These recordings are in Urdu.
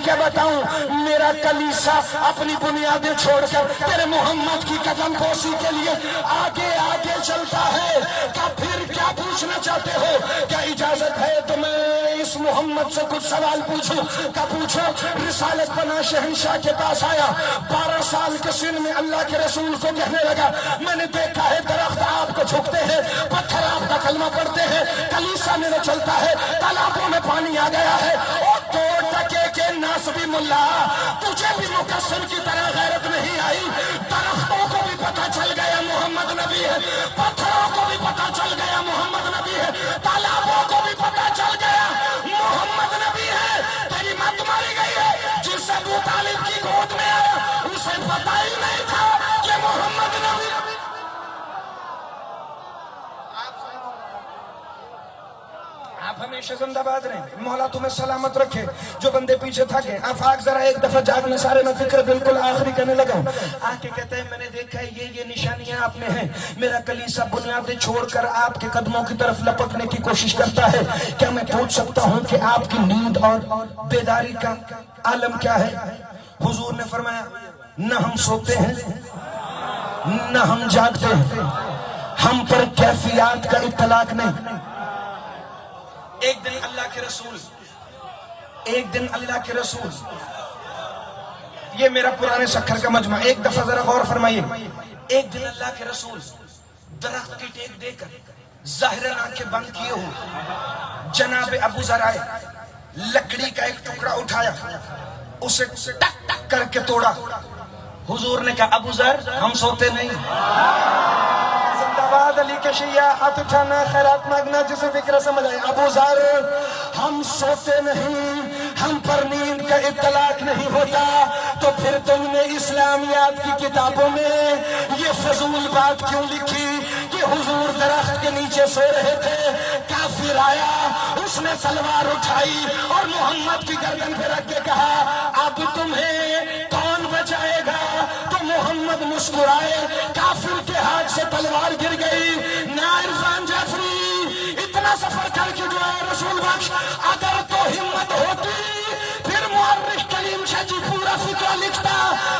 کیا بتاؤں، میرا کلیسا اپنی بنیادیں چھوڑ کر تیرے محمد کی قدم پوسی کے لیے آگے آگے چلتا ہے۔ کیا پھر کیا پوچھنا چاہتے ہو؟ کیا اجازت ہے تو میں اس محمد سے کچھ سوال پوچھوں؟ کیا پوچھو؟ رسالت پنا شہنشاہ کے پاس آیا، 12 سال کے سن میں اللہ کے رسول کو کہنے لگا، میں نے دیکھا ہے درخت آپ کو جھکتے ہیں، پتھر آپ کا کلمہ پڑھتے ہیں، کلیسا میرے چلتا ہے، تالابوں میں پانی آ گیا ہے۔ اور 2 ٹکے کے ناسبی ملا، تجھے بھی مقصر کی طرح غیرت نہیں آئی؟ درختوں کو بھی پتہ چل گیا محمد نبی ہے، پتھروں کو بھی پتہ چل گیا محمد نبی ہے، تالابوں کو بھی پتہ چل گیا محمد نبی ہے۔ تیری مت ماری گئی ہے۔ جس ابو طالب کی گود میں آیا اسے پتہ ہی نہیں تھا کہ محمد نبی۔ آپ ہمیشہ زندہ باد رہیں، مولا تمہیں سلامت رکھے۔ جو بندے پیچھے تھا گئے آفاق ذرا ایک دفعہ جاگنے سارے، میں فکر بالکل آخری کرنے لگا ہوں۔ آکے کہتے ہیں میں نے دیکھا ہے یہ نشانیاں آپ میں ہیں، میرا کلیسا بنیادیں چھوڑ کر آپ کے قدموں کی طرف لپکنے کی کوشش کرتا ہے۔ کیا میں پوچھ سکتا ہوں کہ آپ کی نیند اور بیداری کا عالم کیا ہے؟ حضور نے فرمایا نہ ہم سوتے ہیں نہ ہم جاگتے ہیں، ہم پر کیفیات کا اطلاق نہیں۔ ایک دن اللہ کے رسول، یہ میرا پرانے سکھر کا مجمع، ایک دفعہ ذرا غور فرمائیے۔ ایک دن اللہ کے رسول درخت کی ٹیک دے کر ظاہراً آنکھیں بند کیے ہوئے جناب ابو ذر آئے، لکڑی کا ایک ٹکڑا اٹھایا، اسے ٹک ٹک کر کے توڑا۔ حضور نے کہا ابو ذر ہم سوتے نہیں۔ زندہ باد علی کے شیعہ، ہاتھ اٹھانا، خیرات مانگنا، جسے فکر سمجھ آئے۔ ابو ذر ہم سوتے نہیں، ہم پر نیند کا اطلاق نہیں ہوتا، تو پھر تم نے اسلامیات کی کتابوں میں یہ فضول بات کیوں لکھی کہ حضور درخت کے نیچے سو رہے تھے، کافر آیا، اس نے تلوار اٹھائی اور محمد کی گردن پہ رکھ کے کہا اب تمہیں کون بچائے گا؟ تو محمد مسکرائے، کافر کے ہاتھ سے تلوار گر گئی۔ عرفان جعفری اتنا سفر کر کے جو ہے رسول بخش، اگر تو ہمت ہوتی پھر مورخ کلیم شاہ جی پورا فقرہ لکھتا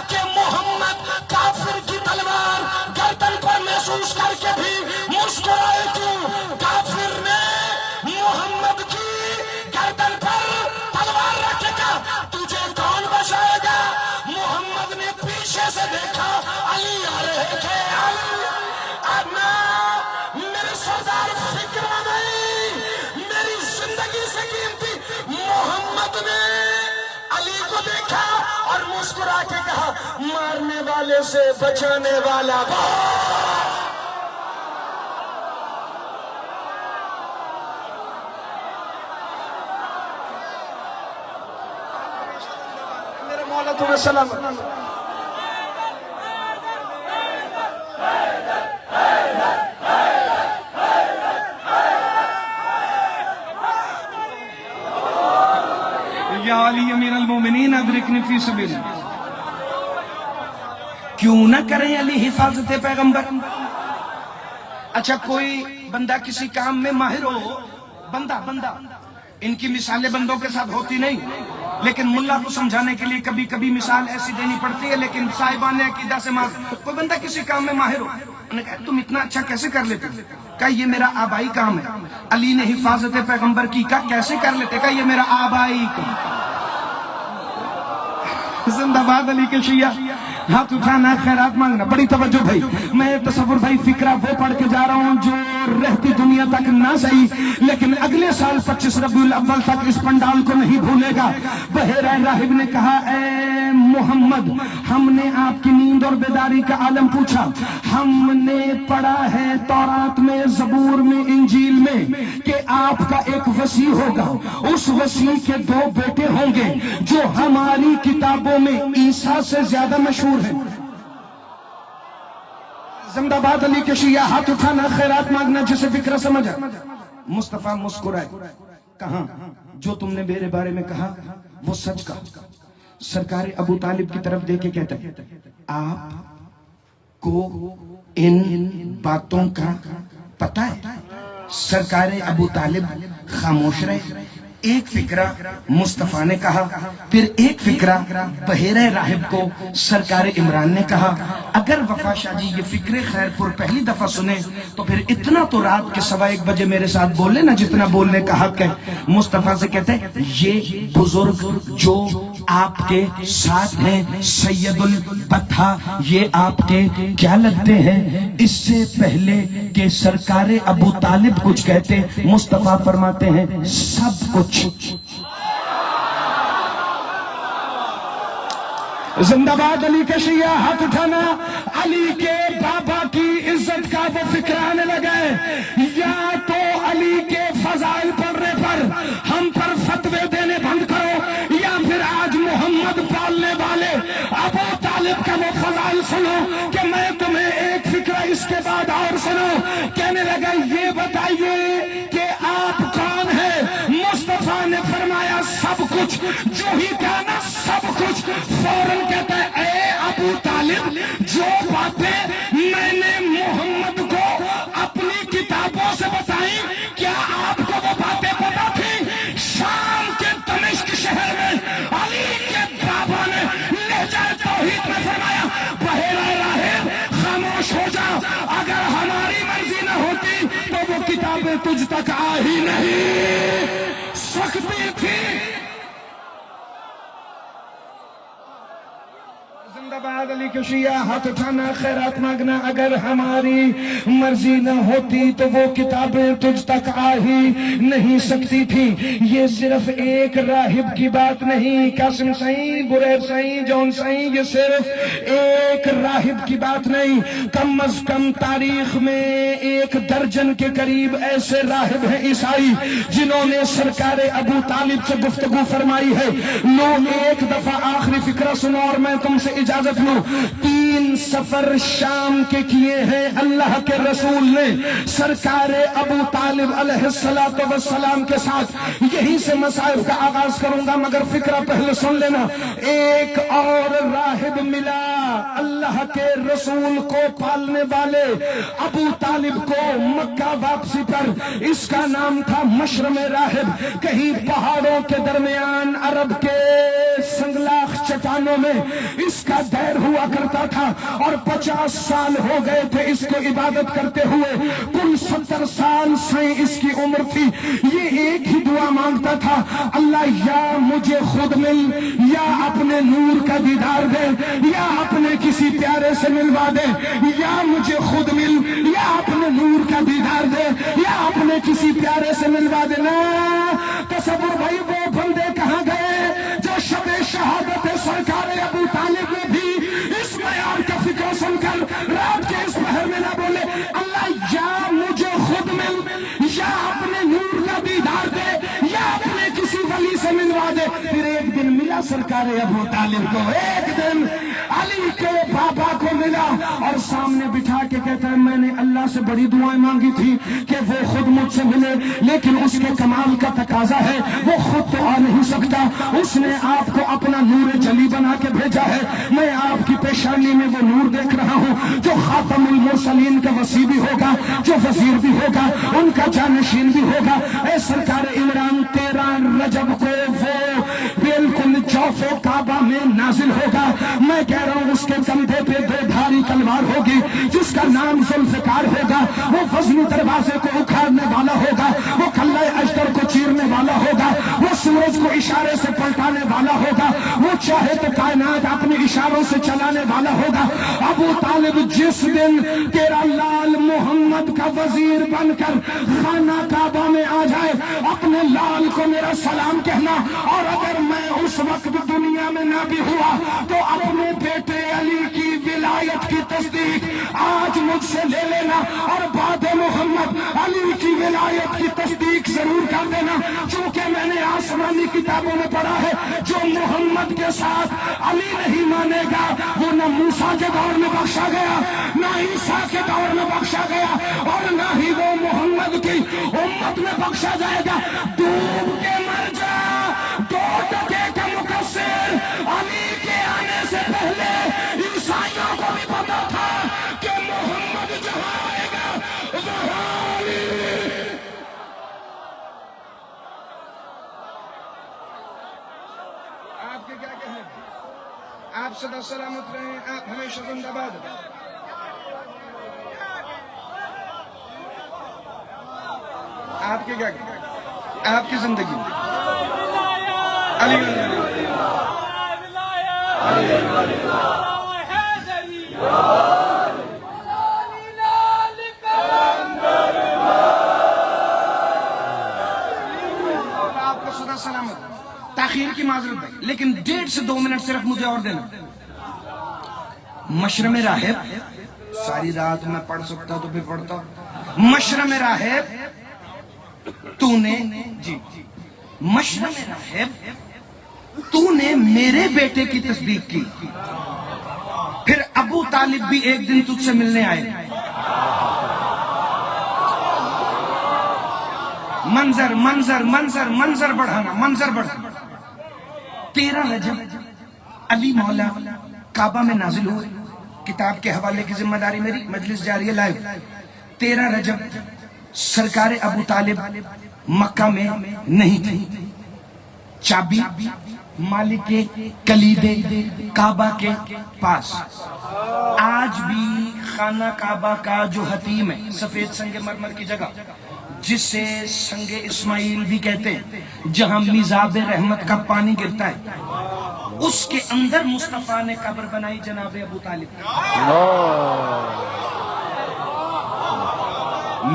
کہ محمد کافر کی تلوار گردن پر محسوس کر کے بھی مسکرائے کیوں؟ کافر نے محمد کی گردن پر تلوار رکھ کے کہا تجھے کون بچائے گا؟ محمد نے پیچھے سے دیکھا، علی آ رہے تھے، علی آنا میرے سردار فکرہ نہیں، میری زندگی سے قیمتی۔ محمد نے علی کو دیکھا اور مسکرا کے کہا مارنے والے سے بچانے والا میرے مولا تمہیں سلام۔ یا علی امیر المومنین ادرکنی فی سبیل۔ کیوں نہ کریں علی حفاظت پیغمبر؟ اچھا کوئی بندہ کسی کام میں ماہر ہو، بندہ ان کی مثالیں بندوں کے ساتھ ہوتی نہیں، لیکن ملا کو سمجھانے کے لیے کبھی کبھی مثال ایسی دینی پڑتی ہے، لیکن صاحبان عقیدہ سے کوئی بندہ کسی کام میں ماہر ہو، انہوں نے کہا تم اتنا اچھا کیسے کر لیتے؟ کہا یہ میرا آبائی کام ہے۔ علی نے حفاظت پیغمبر کی، کہا کیسے کر لیتے؟ کہا یہ میرا آبائی کام۔ زندہ باد علی کے شیعہ، ہاتھ اٹھانا، خیرات مانگنا۔ بڑی توجہ بھائی، میں تصور بھائی فکرہ وہ پڑھ کے جا رہا ہوں جو رہتی دنیا تک نہ صحیح لیکن اگلے سال 25 ربیع الاول تک اس پنڈال کو نہیں بھولے گا۔ بحیرہ راہب نے کہا اے محمد، ہم نے آپ کی نیند اور بیداری کا عالم پوچھا، ہم نے پڑھا ہے تورات میں، زبور میں، انجیل میں کہ آپ کا ایک وصی ہوگا، اس وصی کے 2 بیٹے ہوں گے جو ہماری کتابوں میں عیسیٰ سے زیادہ مشہور ہیں۔ زندہ باد علی کے شیعہ، ہاتھ اٹھانا، خیرات مانگنا، جسے فکرہ سمجھا۔ مصطفیٰ مسکرائے، کہاں جو تم نے میرے بارے میں کہا وہ سچ کہا۔ سرکار ابو طالب کی طرف دیکھ کے کہتا ہے آپ کو ان باتوں کا پتہ ہے؟ سرکار ابو طالب خاموش رہے، ایک فکرہ مصطفیٰ نے کہا، پھر ایک فکرہ بحیرہ راہب کو سرکار عمران نے کہا۔ اگر وفا شاہ جی یہ فکر خیر پور پہلی دفعہ سنے تو پھر اتنا تو رات کے 1:15 بجے میرے ساتھ بولے نا جتنا بولنے کا حق ہے۔ مصطفیٰ سے کہتے ہیں یہ بزرگ جو آپ کے ساتھ ہیں سید البتہ، یہ آپ کے کیا لگتے ہیں؟ اس سے پہلے کہ سرکار ابو طالب کچھ کہتے مصطفیٰ فرماتے ہیں سب کچھ۔ زندہ باد علی کے شیعہ، ہاتھ اٹھانا۔ علی کے بابا کی عزت کا وہ فکر آنے لگے، یا تو علی کے فضائل پڑھنے پر ہم پر فتوے دینے بند کرو، یا پھر آج محمد پالنے والے ابو طالب کا وہ فضائل سنو کہ میں تمہیں ایک فکر اس کے بعد اور سنو۔ کہنے لگا یہ بتائیے کہ آپ کون ہیں؟ مصطفیٰ نے فرمایا سب کچھ۔ جو ہی کہنا سب کچھ، فوراً کہتا ہے اے ابو طالب، جو باتیں میں نے محمد کو اپنی کتابوں سے بتائیں کیا آپ کو وہ باتیں پتا تھی؟ شام کے دمشق شہر میں علی کے بابا نے لہجہ توحید میں فرمایا بحیرہ راہب خاموش ہو جا، اگر ہماری مرضی نہ ہوتی تو وہ کتابیں تجھ تک آ ہی نہیں سکتی تھی۔ زندہ باد علی کے شیعہ، ہاتھ اٹھانا، خیرات مانگنا۔ اگر ہماری مرضی نہ ہوتی تو وہ کتابیں تجھ تک آ ہی نہیں سکتی تھی۔ یہ صرف ایک راہب کی بات نہیں، قاسم سائیں، بریر سائیں، جون سائیں، یہ صرف ایک راہب کی بات نہیں، کم از کم تاریخ میں 1 درجن کے قریب ایسے راہب ہیں عیسائی جنہوں نے سرکار ابو طالب سے گفتگو فرمائی ہے۔ لو ایک دفعہ آخری فکرہ سنو اور میں تم سے اجازت لوں۔ 3 سفر شام کے کیے ہیں اللہ کے رسول نے سرکار ابو طالب علیہ السلام کے ساتھ۔ یہی سے مسائل کا آغاز کروں گا مگر فکرہ پہلے سن لینا۔ ایک اور راہب ملا اللہ کے رسول کو پالنے والے ابو طالب کو مکہ واپسی پر، اس کا نام تھا مشرم راہب۔ کہیں پہاڑوں کے درمیان عرب کے سنگلاخ چٹانوں میں اس کا دیر ہوا کرتا تھا اور 50 سال ہو گئے تھے اس کو عبادت کرتے ہوئے، کل 70 سال سے اس کی عمر تھی۔ یہ ایک ہی دعا مانگتا تھا، اللہ یا مجھے خود مل، یا اپنے نور کا دیدار دے، یا اپنے کسی پیارے سے ملوا دے، یا مجھے خود مل، یا اپنے نور کا دیدار دے، یا اپنے کسی پیارے سے ملوا دینا۔ تصور بھائی وہ بندے کہاں گئے جو شب شہادت سرکار ابو طالب میں بھی اس معیار کا فکر سن کر رات کے اس پہر میں نہ بولے اللہ یا مجھے خود مل، یا اپنے نور کا دیدار دے، یا اپنے کسی ولی سے ملوا دے۔ پھر ایک دن ملا سرکار ابو طالب کو، ایک دن علی کے بابا کو ملا اور سامنے بٹھا کے کہتا ہے میں نے اللہ سے بڑی دعائیں مانگی تھی کہ وہ خود مجھ سے ملے، لیکن اس کے کمال کا تقاضا ہے وہ خود تو آ نہیں سکتا، اس نے آپ کو اپنا نور جلی بنا کے بھیجا ہے۔ میں آپ کی پیشانی میں وہ نور دیکھ رہا ہوں جو خاتم المرسلین کا وصی بھی ہوگا، جو وزیر بھی ہوگا، ان کا جانشین بھی ہوگا۔ اے سرکار عمران 13 رجب کو وہ بالکل جوف کعبہ میں نازل ہوگا۔ میں کہہ رہا ہوں اس کے کندھے پہ 2 دھاری تلوار ہوگی جس کا نام ذوالفقار ہوگا، وہ وزنی دروازے کو اکھاڑنے والا ہوگا، وہ کلہ اجدر کو چیرنے والا ہوگا، وہ سورج کو اشارے سے پلٹانے والا ہوگا، وہ چاہے تو کائنات اپنے اشاروں سے چلانے والا ہوگا۔ ابو طالب جس دن تیرا لال محمد کا وزیر بن کر خانہ کعبہ میں آ جائے، اپنے لال کو میرا سلام کہنا، اور اگر میں اس وقت دنیا میں نہ بھی ہوا تو اپنے بیٹے علی کی ولایت کی تصدیق آج مجھ سے لے لینا، اور بعد محمد علی کی ولایت کی تصدیق ضرور کر دینا، چونکہ میں نے آسمانی کتابوں میں پڑھا ہے جو محمد کے ساتھ علی نہیں مانے گا وہ نہ موسیٰ کے دور میں بخشا گیا، نہ عیسیٰ کے دور میں بخشا گیا، اور نہ ہی وہ محمد کی امت میں بخشا جائے گا۔ ڈوب کے مر جا، 2 ٹکے کا مقصر علی کے آنے سے پہلے عیسائیوں کو بھی پتا تھا کہ محمد جہاں آئے گا وہاں علی۔ کے کیا کہنے؟ آپ سدا سلامت رہیں، آپ ہمیشہ زندہ باد۔ آپ کے کیا کہنے؟ آپ کی زندگی علی آپ کو سدا سلامت۔ تاخیر کی معذرت ہے لیکن 1.5 سے 2 منٹ صرف مجھے اور دینا۔ مشرم راہب، ساری رات میں پڑھ سکتا تو بھی پڑھتا۔ مشرم راہب تو نے مشرم راہب تو نے میرے بیٹے کی تصدیق کی، پھر ابو طالب بھی ایک دن تجھ سے ملنے آئے۔ منظر منظر منظر منظر بڑھانا، منظر بڑھانا۔ 13 رجب علی مولا کعبہ میں نازل ہوئے۔ کتاب کے حوالے کی ذمہ داری میری، مجلس جاری ہے لائیو۔ 13 رجب سرکار ابو طالب مکہ میں نہیں تھے۔ چابی مالک کلید کعبہ کے پاس۔ آج بھی خانہ کعبہ کا جو حتیم ہے، سفید سنگ مرمر کی جگہ جسے سنگ اسماعیل بھی کہتے ہیں، جہاں میزاب رحمت کا پانی گرتا ہے، اس کے اندر مصطفیٰ نے قبر بنائی جناب ابو طالب۔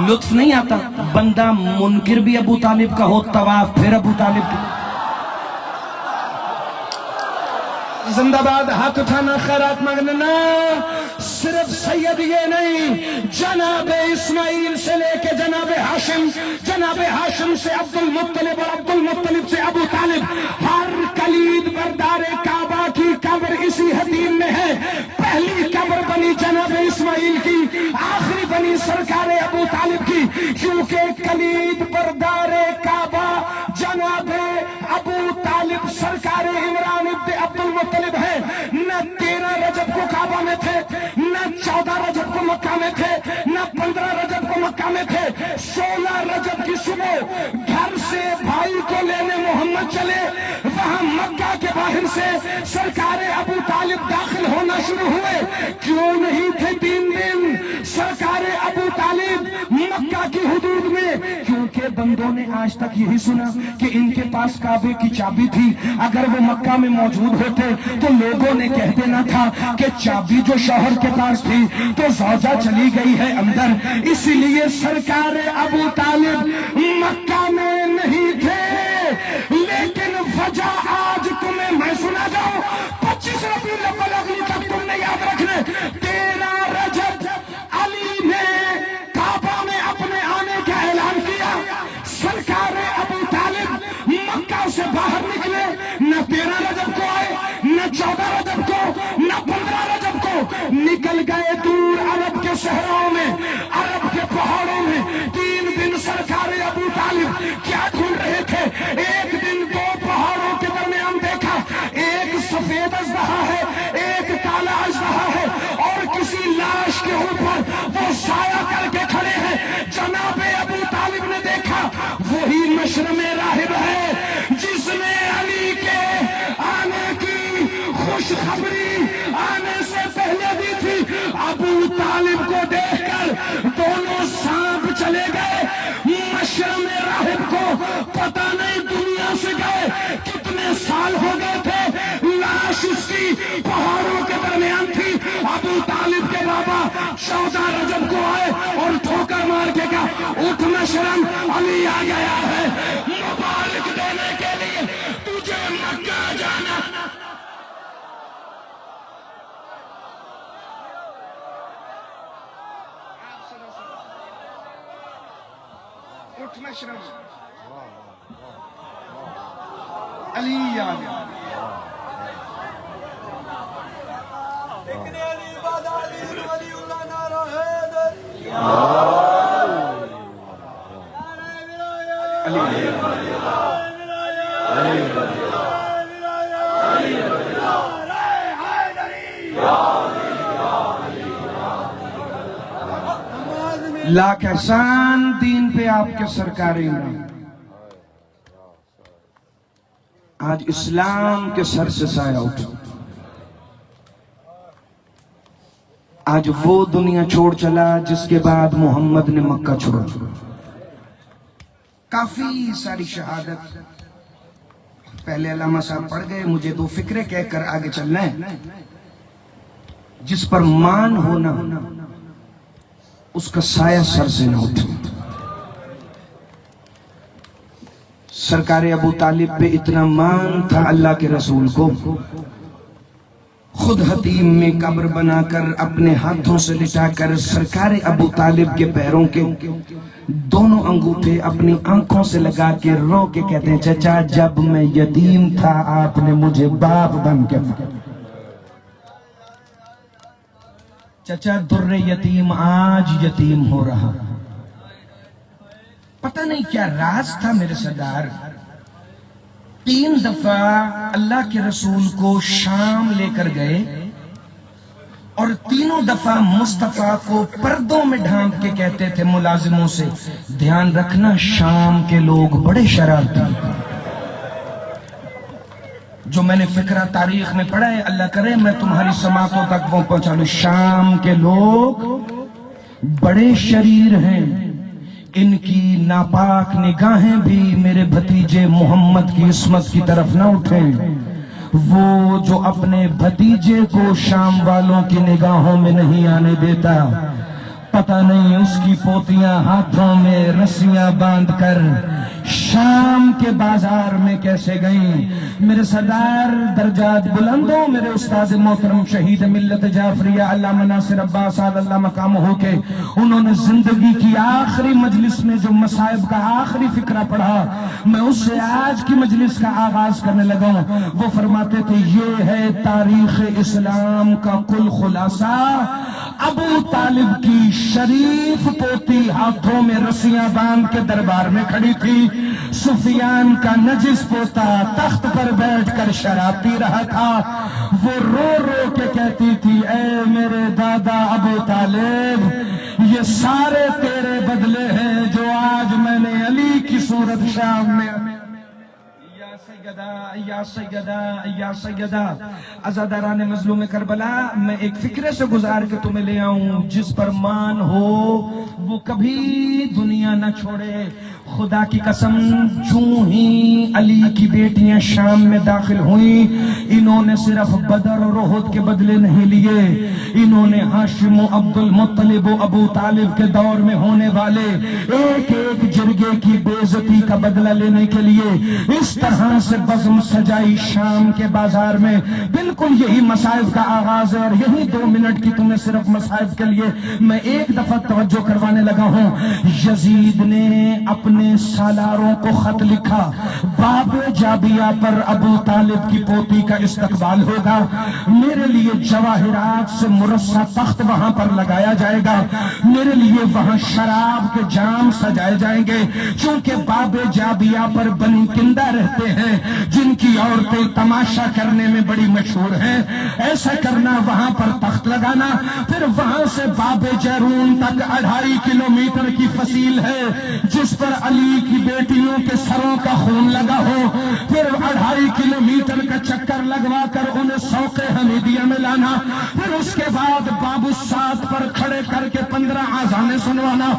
لطف نہیں آتا؟ بندہ منکر بھی ابو طالب کا ہو، طواف پھر ابو طالب کی۔ زندہ باد، ہاتھ اٹھانا، خیرات مانگنا۔ صرف سید یہ نہیں، جناب اسماعیل سے لے کے جناب ہاشم، جناب ہاشم سے عبد المطلب اور عبد المطلب سے ابو طالب، ہر کلید بردار کعبہ کی قبر اسی حتیم میں ہے۔ پہلی قبر بنی جناب اسماعیل کی، آخری بنی سرکار ابو طالب کی، کیونکہ کلید بردار کعبہ جناب ابو طالب سرکار عمران ابن عبد المطلب ہے۔ نہ 13 رجب کو کعبہ میں تھے، نہ 14 رجب کو مکہ میں تھے، نہ 15 رجب کو مکہ میں تھے۔ 16 رجب کی صبح گھر سے بھائی کو لینے محمد چلے، وہاں مکہ کے باہر سے سرکار ابو طالب داخل ہونا شروع ہوئے۔ کیوں نہیں تھے 3 دن سرکار ابو طالب مکہ کی حدود میں؟ کیونکہ بندوں نے آج تک یہی سنا کہ ان کے پاس کعبے کی چابی تھی، اگر وہ مکہ میں موجود ہوتے تو لوگوں نے کہہ دینا تھا کہ چابی جو شوہر کے پاس تھی تو زوجہ چلی گئی ہے اندر۔ اسی لیے سرکار ابو طالب مکہ میں نہیں تھے، لیکن وجہ آج تمہیں میں سنا جاؤں۔ 25 ربیع الاول اگلی تک تم نے یاد رکھنے، 13 رجب علی نے کعبہ میں اپنے آنے کا اعلان کیا۔ سرکار ابو طالب مکہ سے باہر نکلے، نہ 13 رجب کو آئے، نہ 14 رجب کو، نہ 15 رجب کو، نکل گئے دور عرب کے صحراؤں میں، عرب کے پہاڑوں میں۔ 3 دن سرکار ابو طالب کیا ڈھونڈ رہے تھے؟ ایک دن 2 پہاڑوں کے درمیان دیکھا، ایک سفید اژدہا ہے، ایک کالا اژدہا ہے، اور کسی لاش کے اوپر وہ سایہ کر کے کھڑے ہیں۔ جناب ابو طالب نے دیکھا وہی مشرم راہب ہے جس نے علی کے آنے کی خوشخبری آنے سے پہلے دی تھی۔ ابو طالب کو دیکھ کر دونوں سانپ چلے گئے۔ مشرم راہب کو پتہ نہیں دنیا سے گئے کتنے سال ہو گئے تھے، لاش اس کی پہاڑوں کے درمیان تھی۔ ابو طالب کے بابا 14 رجب کو آئے اور ٹھوکر مار کے کہا، اٹھ مشرم، علی آ گیا ہے، مبارک دینے کے لیے تجھے مکہ جانا۔ اٹھ مشرم، علی آ گیا۔ لاکھ احسان دین پہ آپ کے سرکار عمران۔ آج اسلام کے سر سے سایہ اٹھا. آج وہ دنیا چھوڑ چلا جس کے بعد محمد نے مکہ چھوڑا. کافی ساری شہادت پہلے علامہ صاحب پڑھ گئے. مجھے دو فکرے کہہ کر آگے چلنا ہے. جس پر مان ہونا اس کا سایہ سر سے نہ اٹھے. سرکار ابو طالب پہ اتنا مان تھا اللہ کے رسول کو، خود حتیم میں قبر بنا کر اپنے ہاتھوں سے لٹا کر سرکار ابو طالب کے پیروں کے دونوں انگوٹھے اپنی آنکھوں سے لگا کے رو کے کہتے ہیں چچا جب میں یتیم تھا آپ نے مجھے باپ بن کے چچا در یتیم آج یتیم ہو رہا. پتہ نہیں کیا راز تھا میرے سردار. 3 دفعہ اللہ کے رسول کو شام لے کر گئے اور تینوں دفعہ مصطفیٰ کو پردوں میں ڈھانپ کے کہتے تھے ملازموں سے دھیان رکھنا شام کے لوگ بڑے شرارتی. جو میں نے فکرہ تاریخ میں پڑھا ہے اللہ کرے میں تمہاری سماعتوں تک وہ پہنچا لوں. شام کے لوگ بڑے شریر ہیں، ان کی ناپاک نگاہیں بھی میرے بھتیجے محمد کی عصمت کی طرف نہ اٹھیں. وہ جو اپنے بھتیجے کو شام والوں کی نگاہوں میں نہیں آنے دیتا، پتہ نہیں اس کی پوتیاں ہاتھوں میں رسیاں باندھ کر شام کے بازار میں کیسے گئیں. میرے سردار درجات بلندوں میرے استاد محترم شہید ملت جعفریہ علامہ ناصر عباس اللہ مقام ہو کے انہوں نے زندگی کی آخری مجلس میں جو مصائب کا آخری فکرہ پڑھا میں اس سے آج کی مجلس کا آغاز کرنے لگا ہوں. وہ فرماتے تھے یہ ہے تاریخ اسلام کا کل خلاصہ. ابو طالب کی شریف پوتی ہاتھوں میں رسیاں باندھ کے دربار میں کھڑی تھی. سفیان کا نجس پوتا تخت پر بیٹھ کر شراب پی رہا تھا. وہ رو رو کے کہتی تھی اے میرے دادا ابو طالب یہ سارے تیرے بدلے ہیں جو آج میں نے علی کی صورت شام میں. یا سیدہ عزاداران مظلوم کربلا میں ایک فکرے سے گزار کے تمہیں لے آؤں جس پر مان ہو وہ کبھی دنیا نہ چھوڑے. خدا کی قسم چوں ہی علی کی بیٹیاں شام میں داخل ہوئیں انہوں نے صرف بدر اور احد کے بدلے نہیں لیے، انہوں نے ہاشم و عبد المطلب و ابو طالب کے دور میں ہونے والے ایک ایک جرگے کی بے عزتی کا بدلہ لینے کے لیے اس طرح سے بزم سجائی شام کے بازار میں. بالکل یہی مصائب کا آغاز ہے اور یہی 2 منٹ کی تمہیں صرف مصائب کے لیے میں ایک دفعہ توجہ کروانے لگا ہوں. یزید نے اپنے سالاروں کو خط لکھا باب جابیہ پر ابو طالب کی پوتی کا استقبال ہوگا، میرے لیے جواہرات سے مرصع تخت وہاں پر لگایا جائے گا، میرے لیے وہاں شراب کے جام سجائے جائیں گے. چونکہ باب جابیہ پر بنی کندہ رہتے ہیں جن کی عورتیں تماشا کرنے میں بڑی مشہور ہیں، ایسا کرنا وہاں پر تخت لگانا، پھر وہاں سے باب جیرون تک 2.5 کلومیٹر کی فصیل ہے جس پر علی کی بیٹیوں کے سروں کا خون لگا ہو، پھر 2.5 کلومیٹر کا چکر لگوا کر انہیں سوق حمیدیہ میں لانا، پھر اس کے بعد باب السات پر کھڑے کر کے 15 آذانیں سنوانا.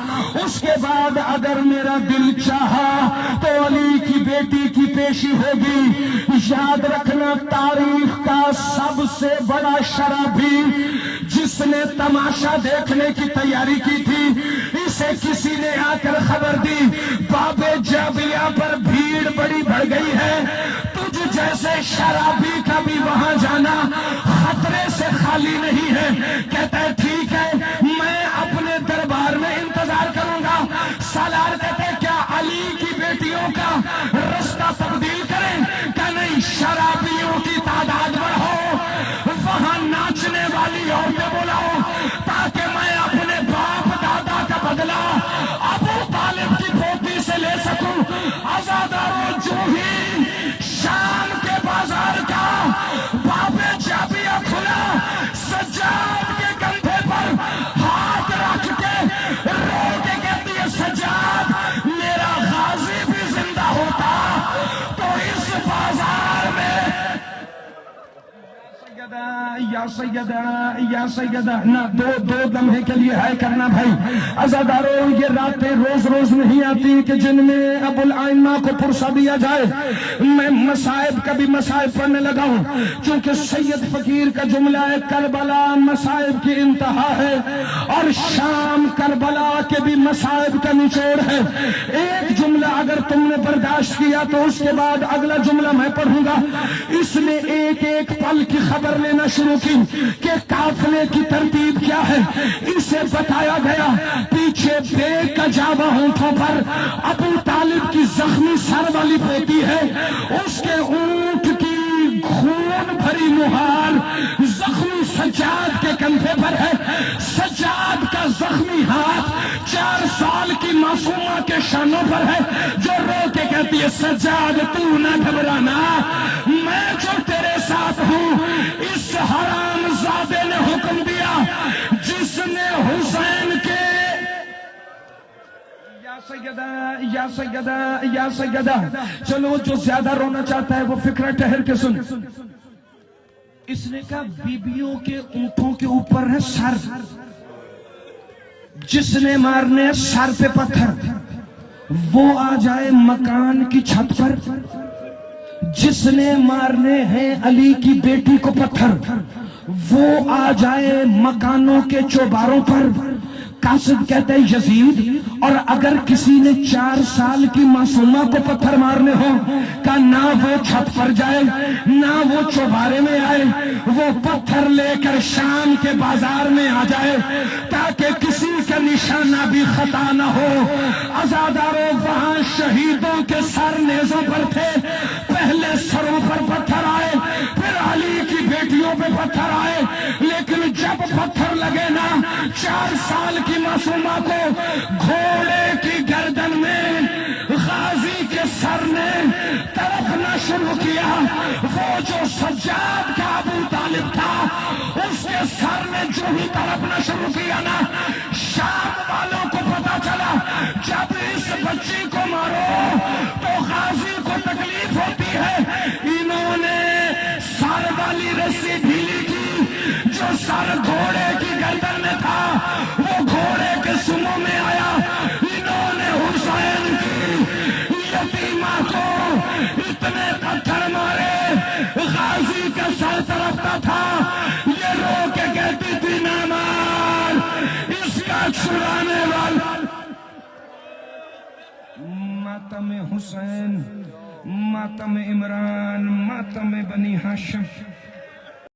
اس کے بعد اگر میرا دل چاہا تو علی کی بیٹی کی پیشی ہوگی. یاد رکھنا تاریخ کا سب سے بڑا شرابی جس نے تماشا دیکھنے کی تیاری کی تھی اسے کسی نے آ کر خبر دی باب جابیہ پر بھیڑ بڑی بڑھ گئی ہے، تجھ جیسے شرابی کا بھی وہاں جانا خطرے سے خالی نہیں ہے. کہتا ہے ٹھیک ہے میں اپنے دربار میں انتظار کروں گا. سالار کہتے ہیں کیا علی کی بیٹیوں کا رستہ تبدیل کریں؟ کہ نہیں، شرابیوں کی تعداد بڑھاؤ، وہاں ناچنے والی عورتیں بلاؤ تاکہ میں اپنے باپ دادا کا بدلہ ابو طالب کی پوتی سے لے سکوں. عزاداروں جو ہی شام کے بازار کا باب جابیہ کھلا سجاد کے کندھے پر ہاتھ رکھ کے رو کے کہتی ہے سجاد میرا غازی بھی زندہ ہوتا تو اس بازار یا سیدہ نہ دو لمحے کے لیے ہے کرنا بھائی عزادارو، یہ راتیں روز روز نہیں آتی کہ جن میں ابو الائمہ کو پرسہ دیا جائے۔ میں مصائب کا بھی مصائب پڑھنے لگا ہوں، چونکہ سید فقیر کا جملہ ہے کربلا مصائب کی انتہا ہے، اور شام کربلا کے بھی مصائب کا نچوڑ ہے۔ ایک جملہ اگر تم نے برداشت کیا تو اس کے بعد اگلا جملہ میں پڑھوں گا۔ اس نے ایک ایک پل کی خبر لینا شروع کی کہ قافلے کی ترتیب کیا ہے۔ اسے بتایا گیا پیچھے بے کجاوہ ہونٹوں پر ابو طالب کی زخمی سر والی بیٹی ہے، اس کے اونٹ کی خون بھری مہار زخمی سجاد کے کندھے پر ہے۔ سجاد کا زخمی ہاتھ 4 سال کی معصومہ کے شانوں پر ہے، جو رو کے کہتی ہے سجاد تو نہ گھبرانا، میں جو تیرے ساتھ ہوں۔ اس حرام زادے نے حکم دیا جس نے حسین کے یا سیدہ چلو جو زیادہ رونا چاہتا ہے وہ فکرہ ٹہر کے سن۔ اس نے کہا بیبیوں کے اونٹوں کے اوپر ہے سر، جس نے مارنے سر پہ پتھر وہ آ جائے مکان کی چھت پر، جس نے مارنے ہیں علی کی بیٹی کو پتھر وہ آ جائے مکانوں کے چوباروں پر۔ قاصد کہتے ہیں یزید، اور اگر کسی نے 4 سال کی معصومہ کو پتھر مارنے ہو کہ نہ وہ چھت پر جائے نہ وہ چوبارے میں آئے، وہ پتھر لے کر شام کے بازار میں آ جائے تاکہ کسی کا نشانہ بھی خطا نہ ہو۔ عزاداروں، وہاں شہیدوں کے سر نیزوں پر تھے، پہلے سروں پر پتھر آئے، پھر علی کی بیٹیوں پہ پتھر آئے، لیکن جب پتھر لگے نا 4 سال کی معصومہ کو، گھوڑے کی گردن میں غازی کے سر نے تڑپنا شروع کیا۔ وہ جو سجاد کا ابو طالب تھا اس کے سر نے جو ہی تڑپنا شروع کیا نا، شام والوں کو پتا چلا جب اس بچی کو مارو تو غازی کو تکلیف ہوتی ہے۔ انہوں نے سر والی رسی ڈھیلی کی، جو سر گھوڑے کی گردن میں تھا وہ گھوڑے کے سموں میں آیا۔ انہوں نے حسین کی یتیمہ کو اتنے پتھر مارے، غازی کا سر تڑپتا تھا، یہ رو کے کہتی تھی نہ مار، اس کا چھڑانے والا۔ ماتم حسین، ماتم عمران، ماتم بنی ہاشم۔